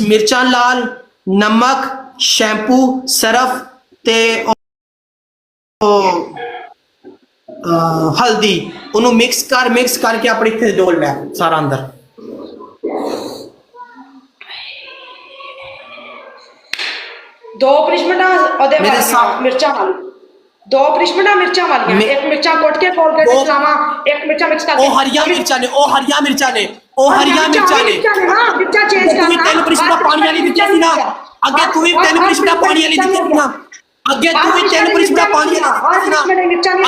मिर्चा लाल, नमक, shampoo, Surf ते हल्दी उन्होंने मिक्स करके अपने इतने डोल लै सारा अंदर। दो पनिशमेंट मिर्चा वाली, दो पनिशमेंट मिर्चा वाली, एक मिर्चा कोट के कोलगेट चलावा, एक मिर्चा मिक्स करके। ओ हरिया मिर्चा ने, ओ हरिया मिर्चा ने, ओ हरिया मिर्चा ने। हां मिर्चा चेंज करना। तू तेन पनिशमेंट पानी वाली दित्ती सी ना, अगे तू भी तेन पनिशमेंट पानी वाली दित्ती सी ना, अगे तू भी तेन पनिशमेंट पानी वाली दित्ती सी ना,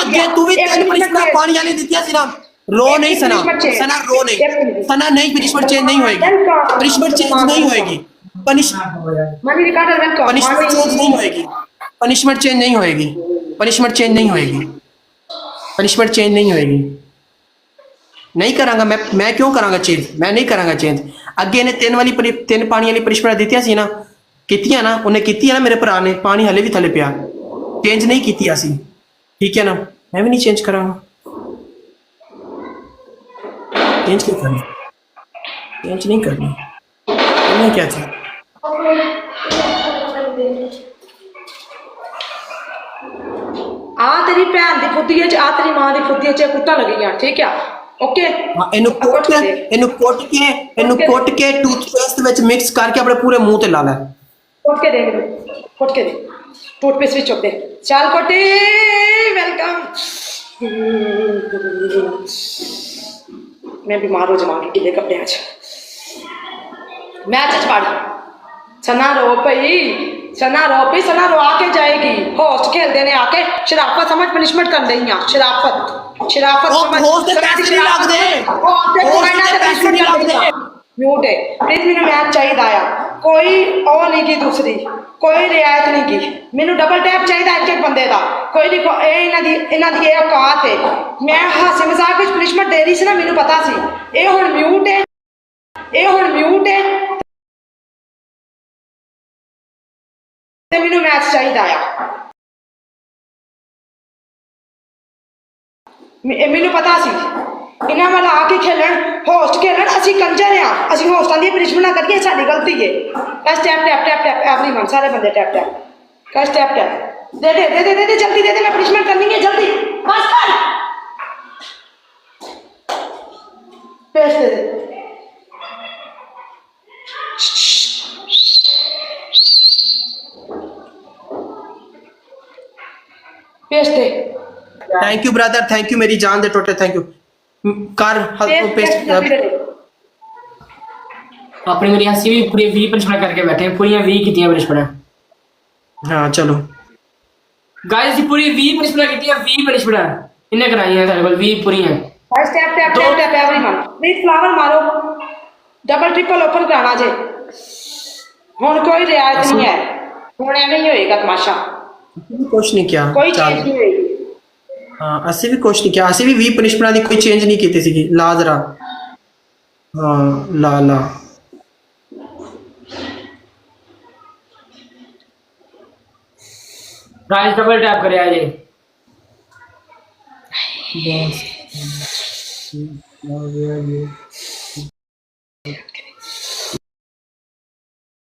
अगे तू भी तेन पनिशमेंट पानी वाली दित्ती सी ना। रो नहीं सना, सना रो नहीं, सना नहीं, पनिशमेंट चेंज नहीं होएगी, पनिशमेंट चेंज नहीं होएगी, पनिशमेंट चेंज नहीं होएगी, पनिशमेंट चेंज नहीं होएगी, पनिशमेंट चेंज नहीं होएगी, पनिशमेंट चेंज नहीं होएगी। नहीं करांगा मैं क्यों करांगा चेंज, मैं नहीं करांगा चेंज। अगे ने तीन पानी वाली पनिशमेंट दित्तियां सी ना, कीतियां ना, उन्हें कीतियां ना, मेरे भरा ने पानी हले भी थले पिया, चेंज नहीं कीतियां सी, ठीक है ना, मैं भी नहीं चेंज करांगा। चेंज क्यों करनी, चेंज नहीं करनी, करना क्या था। आ तेरी भैन दी फुद्दी च, आ तेरी मां दी फुद्दी च कुत्ता लगीਆਂ, ठीक है ओके। इनु कोट के टूथपेस्ट विच मिक्स करके अपने पूरे मुंह ते ला ले। कोट के दे, कोट के दे, टूथपेस्ट विच चुप दे, चल कोटी वेलकम। मैं बीमार हो जाऊंगी गिले कपड़े च। मैच पढ़, सना रो पई, सना रो पई, सना रो आके जाएगी। होस्ट खेलते ने आके शराफत समझ पनिशमेंट कर रही हैं, शराफत शराफत समझ। होस्ट दे पैसे नहीं लगदे, होस्ट दे पैसे नहीं लगदे। म्यूट है प्लीज, मैंने मैच चाहिए आया, कोई ओ नहीं की दूसरी, कोई रियायत नहीं की, मैंने डबल टैप चाहिए एक एक बंदे का, कोई नहीं इन्हां दी औकात है। मैं हासे मजाक विच पनिशमेंट दे रही सी ना, मैनू पता सी ये हुण म्यूट है, ये हुण म्यूट है ते मैनू मैच चाहिए आया। मैनू पता सी इन्हां वाला आके खेलन, होस्ट खेलन, असी कंजर हां, असी होस्टां दी पनिशमेंट करिए, साडी गलती है। कस tap tap tap tap everyone, सारे बंदे टैप टैप, कस टैप टैप, दे दे दे दे दे जल्दी दे दे, मैं पनिशमेंट करनी है जल्दी, बस कर, पेश दे दे। पेश दे। Thank you brother, thank you मेरी जान दे टोटे, थैंक यू कर पेस्ट अपने मेरी हंसी भी पूरी 20 पनिशमेंट करके बैठे हैं, पूरी 20 कीतियां पनिशमेंट। हाँ चलो गाइस जी पूरी 20 पनिशमेंट कीतियां, 20 पनिशमेंट इन्हें कराई है सारे कोल 20 पूरी हैं। बस tap tap tap tap everyone, please flower मारो, डबल ट्रिपल ओपन कराना जे, हुण कोई रियायत नहीं है, हुण एवें ही होएगा तमाशा, कुछ नहीं किया, कोई चेंज नहीं होएगी। हाँ असी भी कुछ नहीं किया, असी भी 20 पनिशमेंट दी कोई चेंज नहीं की सी, ला जरा, हाँ ला ला गाइस डबल टैप करे आज बस